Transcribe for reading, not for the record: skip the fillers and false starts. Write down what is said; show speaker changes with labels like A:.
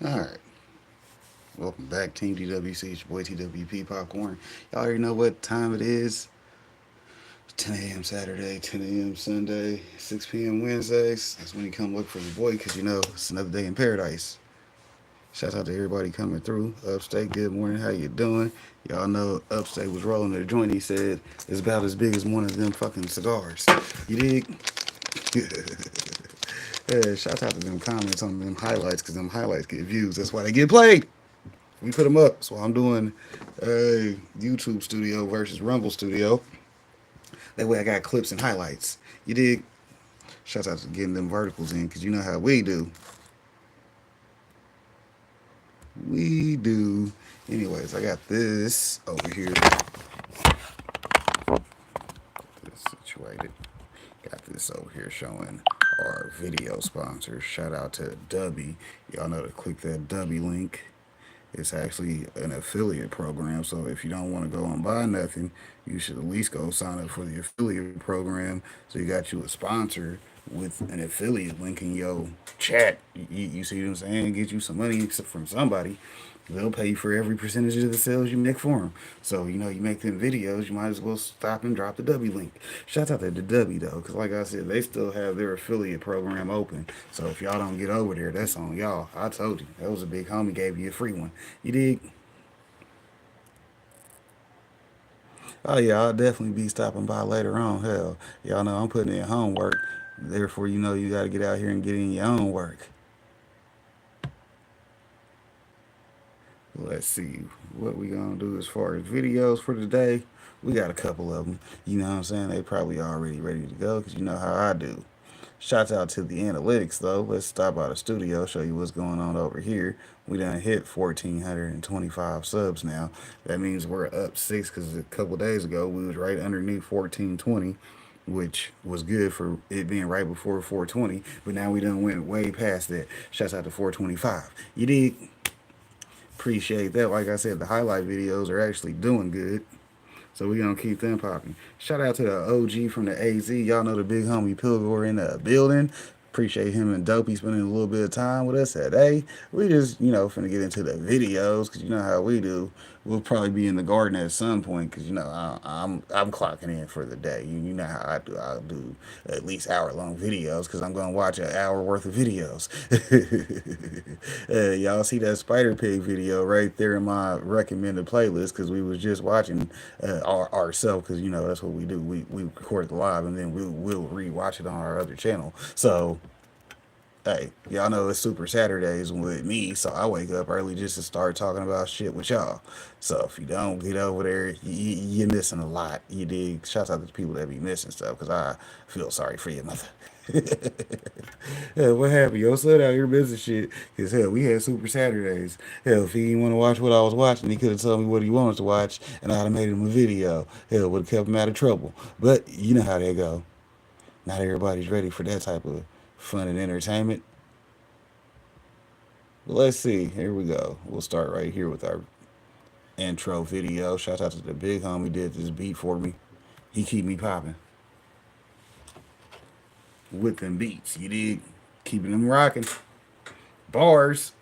A: Alright, welcome back, Team TWC. It's your boy TWP Popcorn. Y'all already know what time it is. 10 a.m. Saturday, 10 a.m. Sunday, 6 p.m. Wednesdays. That's when you come look for your boy because you know it's another day in paradise. Shout out to everybody coming through. Upstate, good morning. How you doing? Y'all know Upstate was rolling the joint. He said it's about as big as one of them fucking cigars. You dig? Yeah, shout out to them comments on them highlights because them highlights get views. That's why they get played. We put them up. So I'm doing YouTube Studio versus Rumble Studio. That way I got clips and highlights. You dig? Shout out to getting them verticals in because you know how we do. We do. Anyways, I got this over here. This situated. Got this over here showing our video sponsors. Shout out to Dubby. Y'all know to click that Dubby link. It's actually an affiliate program, so if you don't want to go and buy nothing, you should at least go sign up for the affiliate program. So you got you a sponsor with an affiliate link in your chat. You see what I'm saying? Get you some money from somebody. They'll pay you for every percentage of the sales you make for them. So, you know, you make them videos, you might as well stop and drop the W link. Shout out to the W, though, because like I said, they still have their affiliate program open. So if y'all don't get over there, that's on y'all. I told you. That was a big homie, gave you a free one. You dig? Oh, yeah, I'll definitely be stopping by later on. Hell, y'all know I'm putting in homework. Therefore, you know you got to get out here and get in your own work. Let's see what we gonna do as far as videos for today. We got a couple of them. You know what I'm saying? They probably already ready to go because you know how I do. Shouts out to the analytics though. Let's stop by the studio, show you what's going on over here. We done hit 1,425 subs now. That means we're up six because a couple days ago we was right underneath 1,420, which was good for it being right before 420. But now we done went way past that. Shouts out to 425. You dig? Appreciate that. Like I said, the highlight videos are actually doing good. So we're going to keep them popping. Shout out to the OG from the AZ. Y'all know the big homie Pilgor in the building. Appreciate him and Dopey spending a little bit of time with us today. We just, you know, finna get into the videos because you know how we do. We'll probably be in the garden at some point because you know I'm clocking in for the day. You know how I do. I'll do at least hour-long videos because I'm gonna watch an hour worth of videos. Y'all see that Spider Pig video right there in my recommended playlist because we was just watching ourselves because you know that's what we do. We record the live and then we'll rewatch it on our other channel. So hey, y'all know it's Super Saturdays with me, so I wake up early just to start talking about shit with y'all. So if you don't get over there, you're missing a lot. You dig? Shout out to the people that be missing stuff, because I feel sorry for your mother. Yeah, what happened? Your son out here missing shit. Because, hell, we had Super Saturdays. Hell, if he didn't want to watch what I was watching, he could have told me what he wanted to watch, and I'd have made him a video. Hell, would have kept him out of trouble. But you know how they go. Not everybody's ready for that type of fun and entertainment. Let's see. Here we go. We'll start right here with our intro video. Shout out to the big homie did this beat for me. He keep me popping with them beats. You dig? Keeping them rocking. Bars.